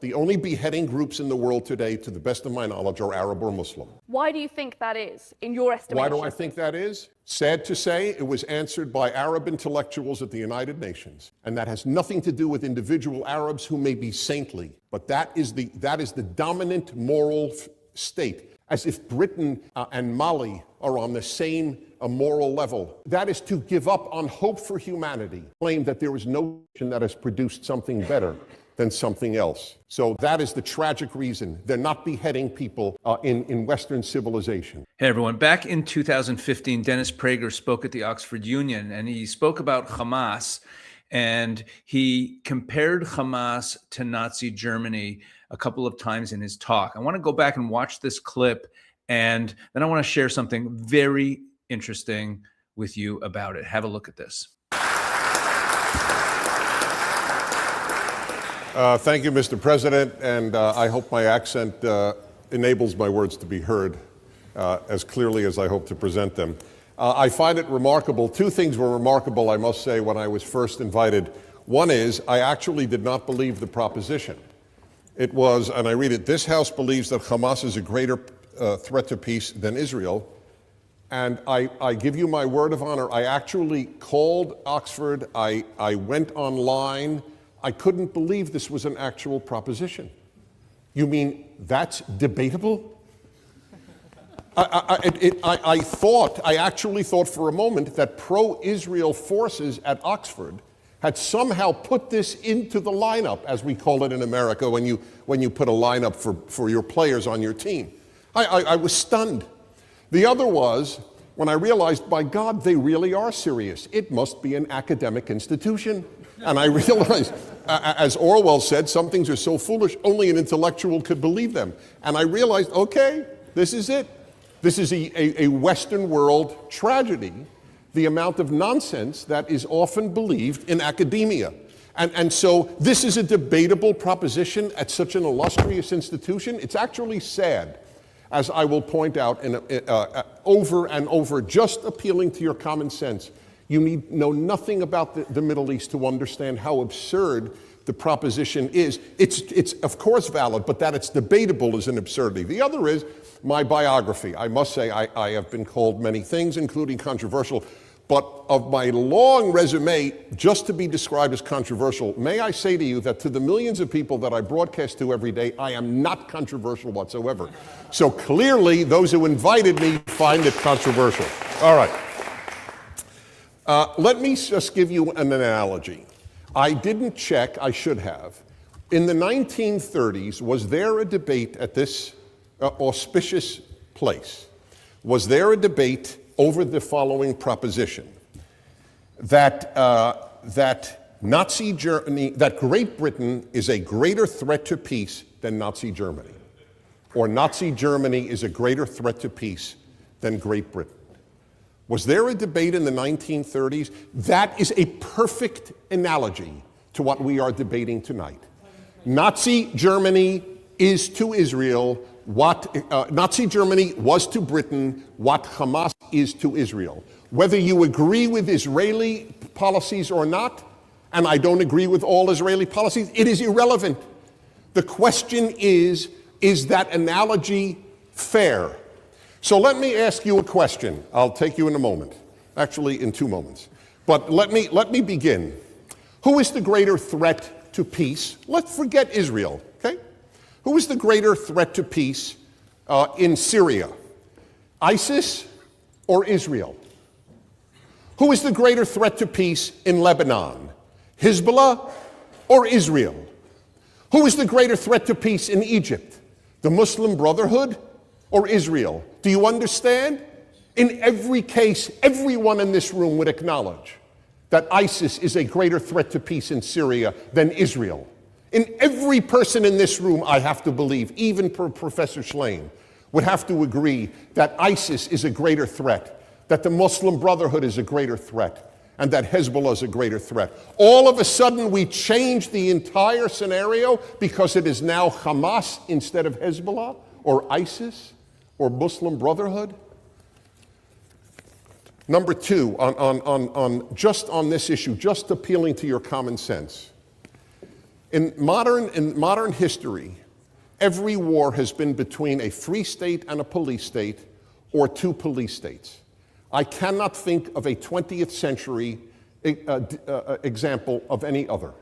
The only beheading groups in the world today, to the best of my knowledge, are Arab or Muslim. Why do you think that is, in your estimation? Why do I think that is? Sad to say, it was answered by Arab intellectuals at the United Nations. And that has nothing to do with individual Arabs who may be saintly. But that is the dominant moral state, as if Britain and Mali are on the same moral level. That is to give up on hope for humanity, claim that there is no nation that has produced something better than something else. So that is the tragic reason they're not beheading people in Western civilization. Hey everyone, back in 2015, Dennis Prager spoke at the Oxford Union, and he spoke about Hamas, and he compared Hamas to Nazi Germany a couple of times in his talk. I want to go back and watch this clip, and then I want to share something very interesting with you about it. Have a look at this. Thank you, Mr. President, and I hope my accent enables my words to be heard as clearly as I hope to present them. I find it remarkable. Two things were remarkable, I must say, when I was first invited. One is, I actually did not believe the proposition. It was, and I read it, this House believes that Hamas is a greater threat to peace than Israel. And I give you my word of honor, I actually called Oxford, I went online. I couldn't believe this was an actual proposition. You mean that's debatable? I actually thought for a moment that pro-Israel forces at Oxford had somehow put this into the lineup, as we call it in America, when you put a lineup for your players on your team. I was stunned. The other was when I realized, by God, they really are serious. It must be an academic institution. And I realized, as Orwell said, some things are so foolish, only an intellectual could believe them. And I realized, okay, this is it. This is a Western world tragedy, the amount of nonsense that is often believed in academia. And so this is a debatable proposition at such an illustrious institution. It's actually sad, as I will point out over and over, just appealing to your common sense. You need know nothing about the Middle East to understand how absurd the proposition is. It's of course valid, but that it's debatable is an absurdity. The other is my biography. I must say I have been called many things, including controversial, but of my long resume, just to be described as controversial, may I say to you that to the millions of people that I broadcast to every day, I am not controversial whatsoever. So clearly, those who invited me find it controversial. All right. Let me just give you an analogy. I didn't check, I should have. In the 1930s, was there a debate at this auspicious place? Was there a debate over the following proposition? That Nazi Germany, that Great Britain is a greater threat to peace than Nazi Germany. Or Nazi Germany is a greater threat to peace than Great Britain. Was there a debate in the 1930s? That is a perfect analogy to what we are debating tonight. Nazi Germany is to Israel what Nazi Germany was to Britain, what Hamas is to Israel. Whether you agree with Israeli policies or not, and I don't agree with all Israeli policies, it is irrelevant. The question is that analogy fair? So let me ask you a question. I'll take you in a moment. Actually, in 2 moments. But let me begin. Who is the greater threat to peace? Let's forget Israel, okay? Who is the greater threat to peace in Syria? ISIS or Israel? Who is the greater threat to peace in Lebanon? Hezbollah or Israel? Who is the greater threat to peace in Egypt? The Muslim Brotherhood or Israel? Do you understand? In every case, everyone in this room would acknowledge that ISIS is a greater threat to peace in Syria than Israel. In every person in this room, I have to believe, even Professor Schlein, would have to agree that ISIS is a greater threat, that the Muslim Brotherhood is a greater threat, and that Hezbollah is a greater threat. All of a sudden, we change the entire scenario because it is now Hamas instead of Hezbollah, or ISIS, or Muslim Brotherhood. Number two, just on this issue, just appealing to your common sense. In modern history, every war has been between a free state and a police state, or two police states. I cannot think of a 20th century example of any other.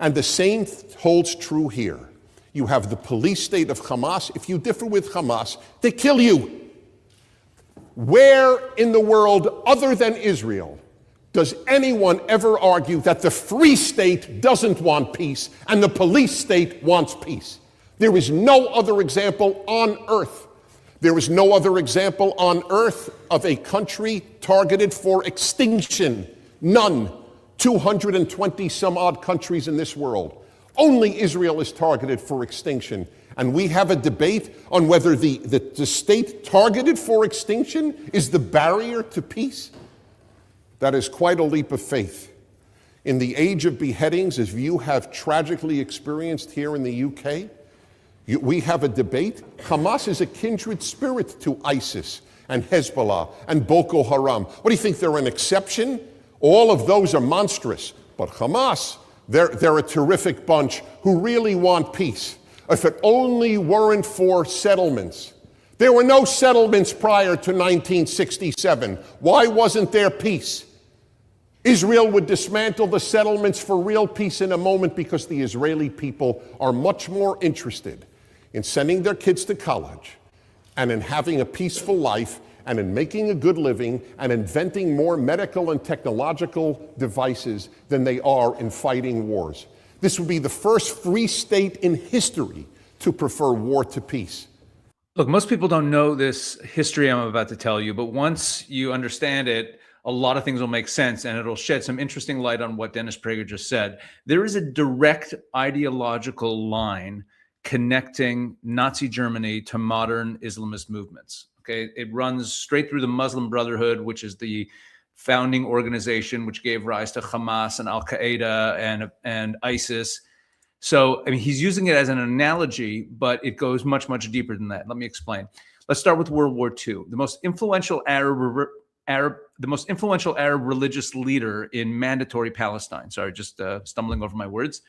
And the same holds true here. You have the police state of Hamas. If you differ with Hamas, they kill you. Where in the world other than Israel does anyone ever argue that the free state doesn't want peace and the police state wants peace? There is no other example on earth. There is no other example on earth of a country targeted for extinction. None. 220 some odd countries in this world. Only Israel is targeted for extinction. And we have a debate on whether the state targeted for extinction is the barrier to peace. That is quite a leap of faith. In the age of beheadings, as you have tragically experienced here in the UK, we have a debate. Hamas is a kindred spirit to ISIS and Hezbollah and Boko Haram. What do you think, they're an exception? All of those are monstrous. But Hamas, they're a terrific bunch who really want peace. If it only weren't for settlements. There were no settlements prior to 1967. Why wasn't there peace? Israel would dismantle the settlements for real peace in a moment because the Israeli people are much more interested in sending their kids to college and in having a peaceful life and in making a good living and inventing more medical and technological devices than they are in fighting wars. This would be the first free state in history to prefer war to peace. Look, most people don't know this history I'm about to tell you, but once you understand it, a lot of things will make sense, and it'll shed some interesting light on what Dennis Prager just said. There is a direct ideological line connecting Nazi Germany to modern Islamist movements. Okay, it runs straight through the Muslim Brotherhood, which is the founding organization which gave rise to Hamas and Al Qaeda and ISIS. So, I mean, he's using it as an analogy, but it goes much, much deeper than that. Let me explain. Let's start with World War II. The most influential Arab religious leader in mandatory Palestine. Sorry, just stumbling over my words.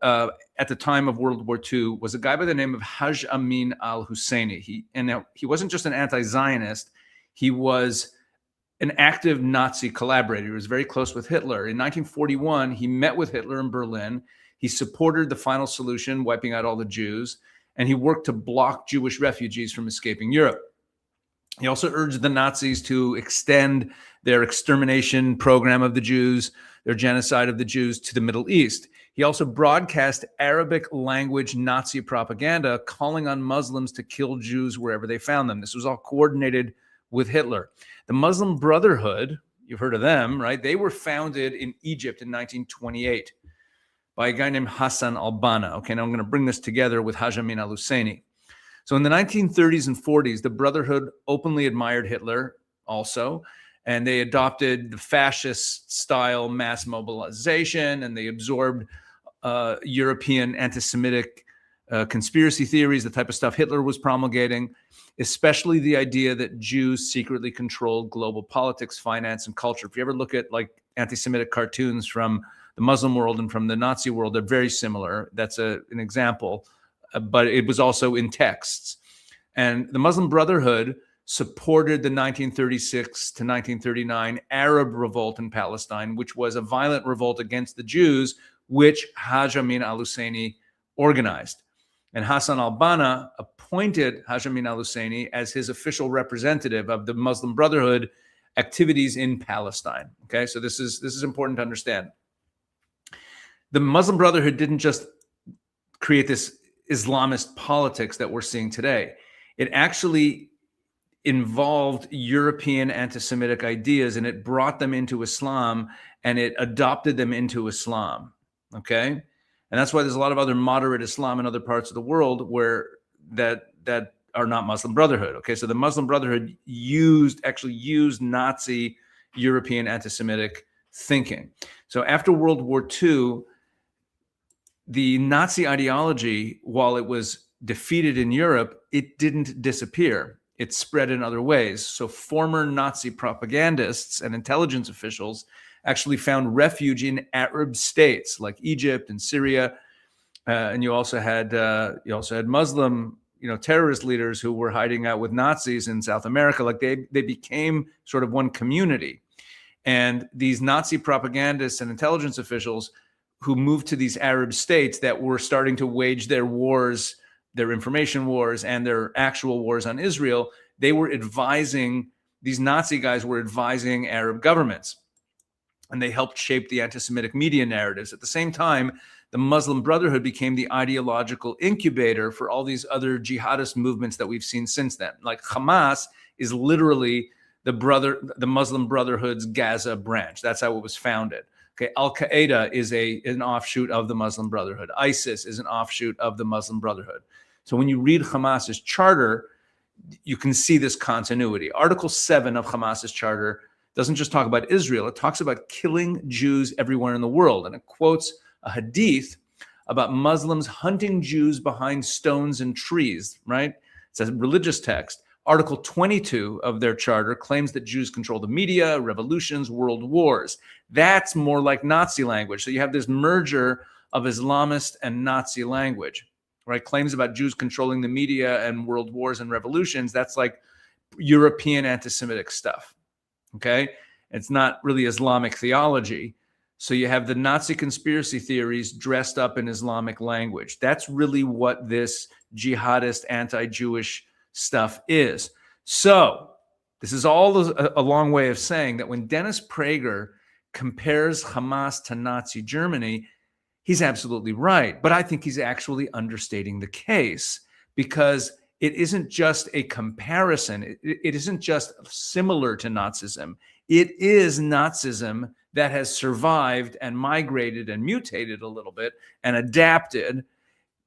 At the time of World War II was a guy by the name of Haj Amin al-Husseini. He wasn't just an anti-Zionist. He was an active Nazi collaborator. He was very close with Hitler. In 1941, he met with Hitler in Berlin. He supported the final solution, wiping out all the Jews, and he worked to block Jewish refugees from escaping Europe. He also urged the Nazis to extend their extermination program of the Jews, their genocide of the Jews, to the Middle East. He also broadcast Arabic language Nazi propaganda, calling on Muslims to kill Jews wherever they found them. This was all coordinated with Hitler. The Muslim Brotherhood, you've heard of them, right? They were founded in Egypt in 1928 by a guy named Hassan al-Banna. Okay, now I'm going to bring this together with Haj Amin al-Husseini. So in the 1930s and 40s, the Brotherhood openly admired Hitler also, and they adopted the fascist-style mass mobilization, and they absorbed European anti-Semitic conspiracy theories, the type of stuff Hitler was promulgating, especially the idea that Jews secretly controlled global politics, finance, and culture. If you ever look at like anti-Semitic cartoons from the Muslim world and from the Nazi world, they're very similar. That's an example, but it was also in texts. And the Muslim Brotherhood supported the 1936 to 1939 Arab revolt in Palestine, which was a violent revolt against the Jews, which Haj Amin al-Husseini organized. And Hassan al-Banna appointed Haj Amin al-Husseini as his official representative of the Muslim Brotherhood activities in Palestine. Okay, so this is important to understand. The Muslim Brotherhood didn't just create this Islamist politics that we're seeing today. It actually involved European anti-Semitic ideas, and it brought them into Islam, and it adopted them into Islam. Okay, and that's why there's a lot of other moderate Islam in other parts of the world where that are not Muslim Brotherhood. Okay, so the Muslim Brotherhood actually used Nazi European anti-Semitic thinking. So after World War II, the Nazi ideology, while it was defeated in Europe, it didn't disappear. It spread in other ways. So former Nazi propagandists and intelligence officials actually found refuge in Arab states like Egypt and Syria. And you also had Muslim, terrorist leaders who were hiding out with Nazis in South America. Like they became sort of one community. And these Nazi propagandists and intelligence officials who moved to these Arab states that were starting to wage their wars, their information wars and their actual wars on Israel, these Nazi guys were advising Arab governments. And they helped shape the anti-Semitic media narratives. At the same time, the Muslim Brotherhood became the ideological incubator for all these other jihadist movements that we've seen since then. Like Hamas is literally the Muslim Brotherhood's Gaza branch. That's how it was founded. Okay, Al-Qaeda is an offshoot of the Muslim Brotherhood. ISIS is an offshoot of the Muslim Brotherhood. So when you read Hamas's charter, you can see this continuity. Article 7 of Hamas's charter doesn't just talk about Israel, it talks about killing Jews everywhere in the world. And it quotes a hadith about Muslims hunting Jews behind stones and trees, right? It's a religious text. Article 22 of their charter claims that Jews control the media, revolutions, world wars. That's more like Nazi language. So you have this merger of Islamist and Nazi language, right? Claims about Jews controlling the media and world wars and revolutions. That's like European anti-Semitic stuff, okay? It's not really Islamic theology. So you have the Nazi conspiracy theories dressed up in Islamic language. That's really what this jihadist, anti-Jewish stuff is. So this is all a long way of saying that when Dennis Prager compares Hamas to Nazi Germany, he's absolutely right. But I think he's actually understating the case, because it isn't just a comparison. It isn't just similar to Nazism. It is Nazism that has survived and migrated and mutated a little bit and adapted.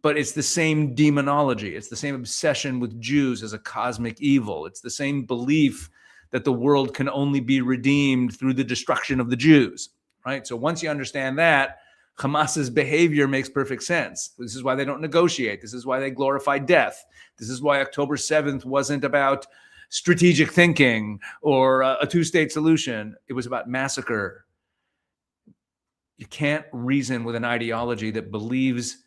But it's the same demonology. It's the same obsession with Jews as a cosmic evil. It's the same belief that the world can only be redeemed through the destruction of the Jews, right? So once you understand that, Hamas's behavior makes perfect sense. This is why they don't negotiate. This is why they glorify death. This is why October 7th wasn't about strategic thinking or a two-state solution. It was about massacre. You can't reason with an ideology that believes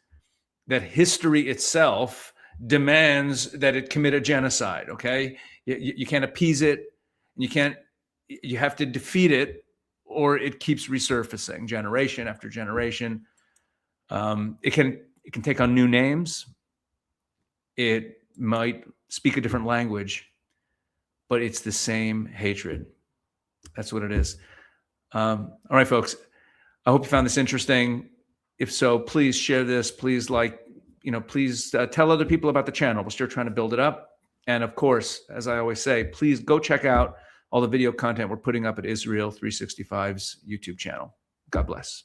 that history itself demands that it commit a genocide, okay? You can't appease it. You have to defeat it, or it keeps resurfacing generation after generation. It can take on new names. It might speak a different language, but it's the same hatred. That's what it is. All right, folks. I hope you found this interesting. If so, please share this. Please please tell other people about the channel. We're still trying to build it up. And of course, as I always say, please go check out all the video content we're putting up at Israel 365's YouTube channel. God bless.